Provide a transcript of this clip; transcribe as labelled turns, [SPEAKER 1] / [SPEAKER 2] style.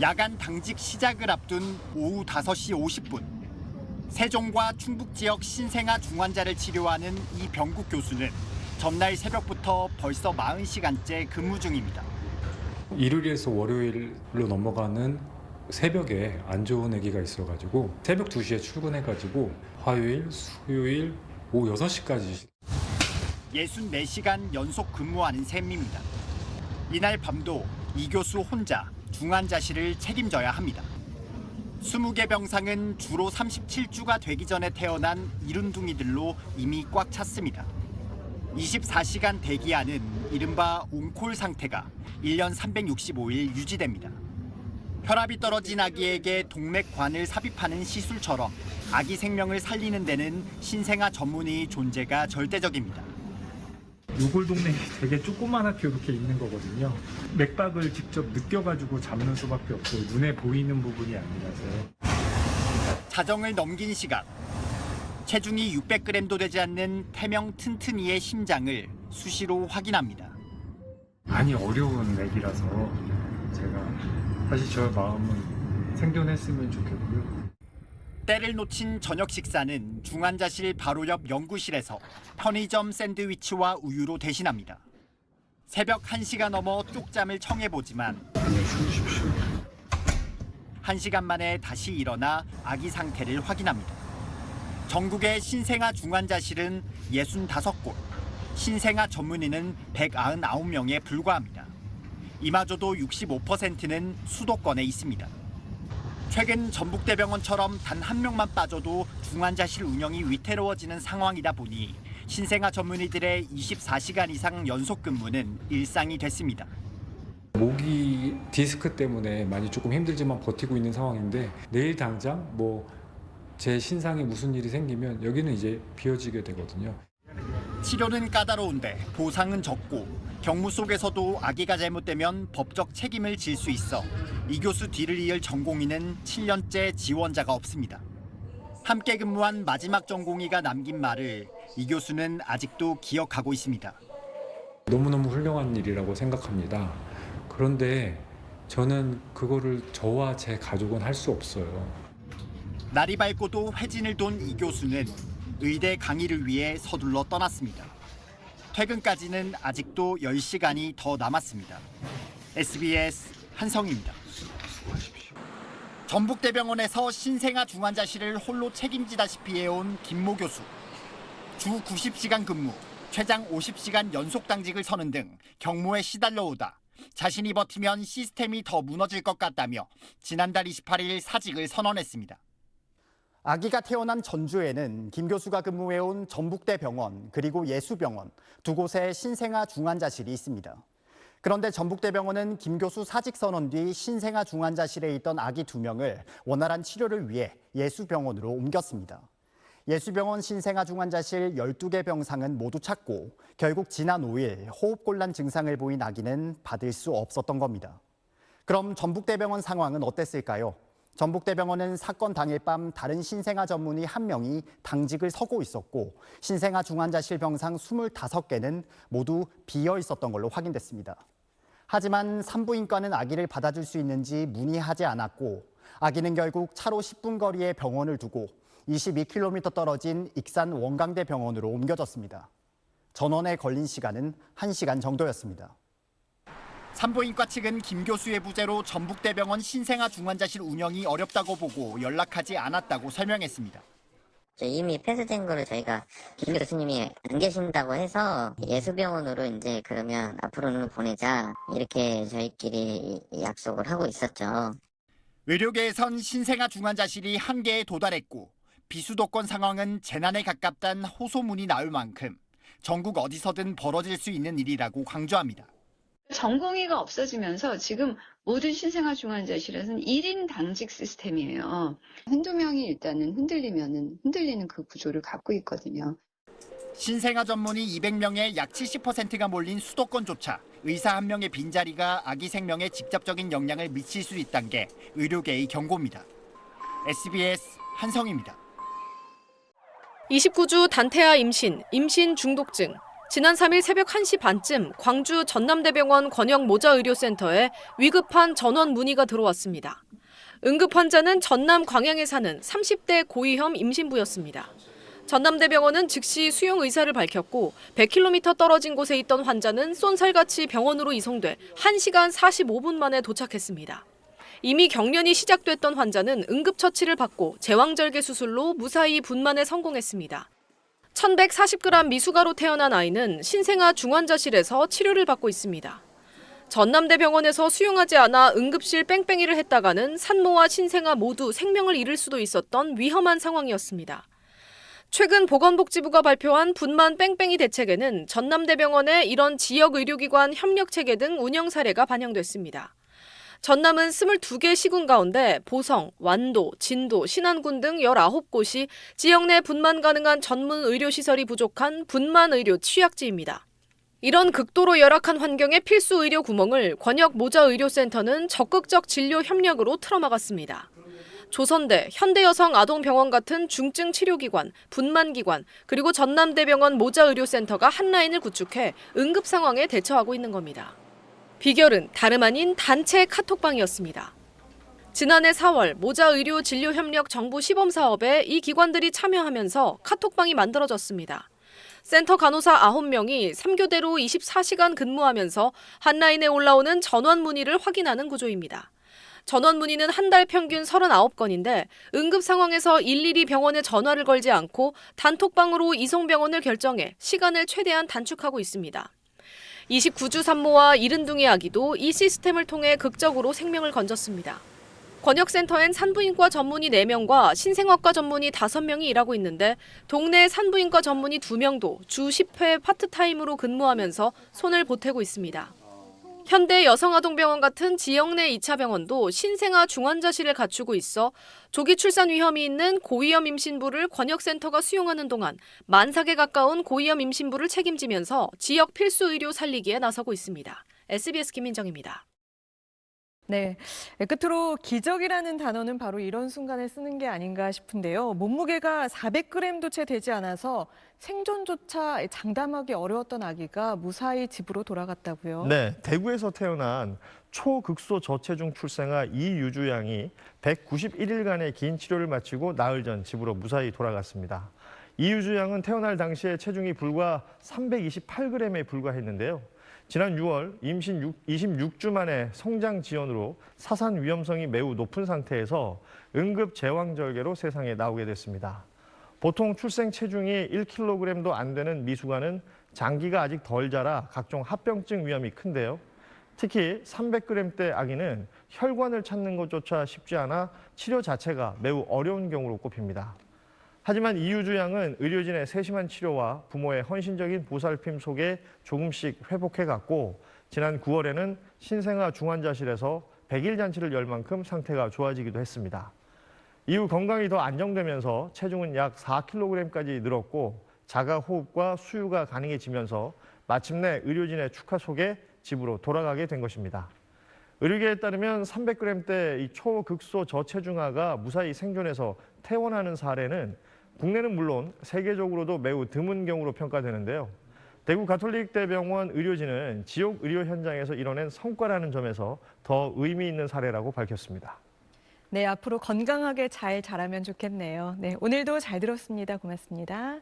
[SPEAKER 1] 야간 당직 시작을 앞둔 오후 5시 50분. 세종과 충북 지역 신생아 중환자를 치료하는 이병국 교수는 전날 새벽부터 벌써 40시간째 근무 중입니다.
[SPEAKER 2] 일요일에서 월요일로 넘어가는 새벽에 안 좋은 아기가 있어가지고 새벽 2시에 출근해가지고 화요일, 수요일 오후 6시까지
[SPEAKER 1] 64시간 연속 근무하는 셈입니다. 이날 밤도 이 교수 혼자 중환자실을 책임져야 합니다. 20개 병상은 주로 37주가 되기 전에 태어난 이른둥이들로 이미 꽉 찼습니다. 24시간 대기하는 이른바 온콜 상태가 1년 365일 유지됩니다. 혈압이 떨어진 아기에게 동맥관을 삽입하는 시술처럼 아기 생명을 살리는 데는 신생아 전문의 존재가 절대적입니다.
[SPEAKER 3] 요골동맥이 되게 조그맣게 이렇게 있는 거거든요. 맥박을 직접 느껴가지고 잡는 수밖에 없고 눈에 보이는 부분이 아니라서요.
[SPEAKER 1] 자정을 넘긴 시각. 체중이 600g도 되지 않는 태명 튼튼이의 심장을 수시로 확인합니다.
[SPEAKER 3] 많이 어려운 애기라서 제가 사실 저 마음은 생존했으면 좋겠고요.
[SPEAKER 1] 때를 놓친 저녁 식사는 중환자실 바로 옆 연구실에서 편의점 샌드위치와 우유로 대신합니다. 새벽 1시가 넘어 쪽잠을 청해보지만
[SPEAKER 3] 안녕히 주무십시오.
[SPEAKER 1] 1시간 만에 다시 일어나 아기 상태를 확인합니다. 전국의 신생아 중환자실은 65곳, 신생아 전문의는 199명에 불과합니다. 이마저도 65%는 수도권에 있습니다. 최근 전북대병원처럼 단 한 명만 빠져도 중환자실 운영이 위태로워지는 상황이다 보니 신생아 전문의들의 24시간 이상 연속 근무는 일상이 됐습니다.
[SPEAKER 2] 모기 디스크 때문에 많이 조금 힘들지만 버티고 있는 상황인데 내일 당장 제 신상에 무슨 일이 생기면 여기는 이제 비어지게 되거든요.
[SPEAKER 1] 치료는 까다로운데 보상은 적고 경무 속에서도 아기가 잘못되면 법적 책임을 질 수 있어 이 교수 뒤를 이을 전공의는 7년째 지원자가 없습니다. 함께 근무한 마지막 전공의가 남긴 말을 이 교수는 아직도 기억하고 있습니다.
[SPEAKER 2] 너무너무 훌륭한 일이라고 생각합니다. 그런데 저는 그거를 저와 제 가족은 할 수 없어요.
[SPEAKER 1] 날이 밝고도 회진을 돈 이 교수는 의대 강의를 위해 서둘러 떠났습니다. 퇴근까지는 아직도 10시간이 더 남았습니다. SBS 한성희입니다. 전북대병원에서 신생아 중환자실을 홀로 책임지다시피 해온 김모 교수. 주 90시간 근무, 최장 50시간 연속 당직을 서는 등 경무에 시달려오다 자신이 버티면 시스템이 더 무너질 것 같다며 지난달 28일 사직을 선언했습니다. 아기가 태어난 전주에는 김 교수가 근무해온 전북대병원 그리고 예수병원 두 곳의 신생아 중환자실이 있습니다. 그런데 전북대병원은 김 교수 사직 선언 뒤 신생아 중환자실에 있던 아기 2명을 원활한 치료를 위해 예수병원으로 옮겼습니다. 예수병원 신생아 중환자실 12개 병상은 모두 찼고 결국 지난 5일 호흡곤란 증상을 보인 아기는 받을 수 없었던 겁니다. 그럼 전북대병원 상황은 어땠을까요? 전북대병원은 사건 당일 밤 다른 신생아 전문의 1명이 당직을 서고 있었고 신생아 중환자실 병상 25개는 모두 비어 있었던 걸로 확인됐습니다. 하지만 산부인과는 아기를 받아줄 수 있는지 문의하지 않았고 아기는 결국 차로 10분 거리의 병원을 두고 22km 떨어진 익산 원광대 병원으로 옮겨졌습니다. 전원에 걸린 시간은 1시간 정도였습니다. 산부인과 측은 김 교수의 부재로 전북대병원 신생아 중환자실 운영이 어렵다고 보고 연락하지 않았다고 설명했습니다.
[SPEAKER 4] 이미 폐쇄된 거를 저희가 김 교수님이 안 계신다고 해서 예수병원으로 이제 그러면 앞으로는 보내자 이렇게 저희끼리 약속을 하고 있었죠.
[SPEAKER 1] 의료계에선 신생아 중환자실이 한계에 도달했고 비수도권 상황은 재난에 가깝다는 호소문이 나올 만큼 전국 어디서든 벌어질 수 있는 일이라고 강조합니다.
[SPEAKER 5] 전공의가 없어지면서 지금 모든 신생아 중환자실에서는 1인 당직 시스템이에요. 한두 명이 일단은 흔들리는 그 구조를 갖고 있거든요.
[SPEAKER 1] 신생아 전문의 200명의 약 70%가 몰린 수도권조차 의사 1명의 빈자리가 아기 생명에 직접적인 영향을 미칠 수 있다는 게 의료계의 경고입니다. SBS 한성희입니다.
[SPEAKER 6] 29주 단태아 임신, 임신 중독증, 지난 3일 새벽 1시 반쯤 광주 전남대병원 권역모자의료센터에 위급한 전원 문의가 들어왔습니다. 응급 환자는 전남 광양에 사는 30대 고위험 임신부였습니다. 전남대병원은 즉시 수용 의사를 밝혔고 100km 떨어진 곳에 있던 환자는 쏜살같이 병원으로 이송돼 1시간 45분 만에 도착했습니다. 이미 경련이 시작됐던 환자는 응급처치를 받고 제왕절개 수술로 무사히 분만에 성공했습니다. 1140g 미숙아로 태어난 아이는 신생아 중환자실에서 치료를 받고 있습니다. 전남대병원에서 수용하지 않아 응급실 뺑뺑이를 했다가는 산모와 신생아 모두 생명을 잃을 수도 있었던 위험한 상황이었습니다. 최근 보건복지부가 발표한 분만 뺑뺑이 대책에는 전남대병원의 이런 지역의료기관 협력체계 등 운영 사례가 반영됐습니다. 전남은 22개 시군 가운데 보성, 완도, 진도, 신안군 등 19곳이 지역 내 분만 가능한 전문 의료시설이 부족한 분만의료 취약지입니다. 이런 극도로 열악한 환경의 필수 의료 구멍을 권역모자의료센터는 적극적 진료 협력으로 틀어막았습니다. 조선대, 현대여성아동병원 같은 중증 치료기관, 분만기관, 그리고 전남대병원 모자의료센터가 한 라인을 구축해 응급 상황에 대처하고 있는 겁니다. 비결은 다름 아닌 단체 카톡방이었습니다. 지난해 4월 모자의료진료협력 정부 시범사업에 이 기관들이 참여하면서 카톡방이 만들어졌습니다. 센터 간호사 9명이 3교대로 24시간 근무하면서 한 라인에 올라오는 전원 문의를 확인하는 구조입니다. 전원 문의는 한 달 평균 39건인데 응급 상황에서 일일이 병원에 전화를 걸지 않고 단톡방으로 이송병원을 결정해 시간을 최대한 단축하고 있습니다. 29주 산모와 70둥이 아기도 이 시스템을 통해 극적으로 생명을 건졌습니다. 권역센터엔 산부인과 전문의 4명과 신생아과 전문의 5명이 일하고 있는데 동네 산부인과 전문의 2명도 주 10회 파트타임으로 근무하면서 손을 보태고 있습니다. 현대여성아동병원 같은 지역 내 2차 병원도 신생아 중환자실을 갖추고 있어 조기 출산 위험이 있는 고위험 임신부를 권역센터가 수용하는 동안 10,000개 가까운 고위험 임신부를 책임지면서 지역 필수 의료 살리기에 나서고 있습니다. SBS 김민정입니다.
[SPEAKER 7] 네, 끝으로 기적이라는 단어는 바로 이런 순간에 쓰는 게 아닌가 싶은데요. 몸무게가 400g도 채 되지 않아서 생존조차 장담하기 어려웠던 아기가 무사히 집으로 돌아갔다고요.
[SPEAKER 8] 네, 대구에서 태어난 초극소 저체중 출생아 이유주 양이 191일간의 긴 치료를 마치고 나흘 전 집으로 무사히 돌아갔습니다. 이유주 양은 태어날 당시에 체중이 불과 328g에 불과했는데요. 지난 6월 임신 26주 만에 성장 지연으로 사산 위험성이 매우 높은 상태에서 응급 제왕절개로 세상에 나오게 됐습니다. 보통 출생 체중이 1kg도 안 되는 미숙아는 장기가 아직 덜 자라 각종 합병증 위험이 큰데요. 특히 300g대 아기는 혈관을 찾는 것조차 쉽지 않아 치료 자체가 매우 어려운 경우로 꼽힙니다. 하지만 이유주 양은 의료진의 세심한 치료와 부모의 헌신적인 보살핌 속에 조금씩 회복해갔고 지난 9월에는 신생아 중환자실에서 100일 잔치를 열 만큼 상태가 좋아지기도 했습니다. 이후 건강이 더 안정되면서 체중은 약 4kg까지 늘었고 자가 호흡과 수유가 가능해지면서 마침내 의료진의 축하 속에 집으로 돌아가게 된 것입니다. 의료계에 따르면 300g대 이 초극소 저체중아가 무사히 생존해서 퇴원하는 사례는 국내는 물론 세계적으로도 매우 드문 경우로 평가되는데요. 대구 가톨릭대병원 의료진은 지역 의료 현장에서 이뤄낸 성과라는 점에서 더 의미 있는 사례라고 밝혔습니다.
[SPEAKER 7] 네, 앞으로 건강하게 잘 자라면 좋겠네요. 네, 오늘도 잘 들었습니다. 고맙습니다.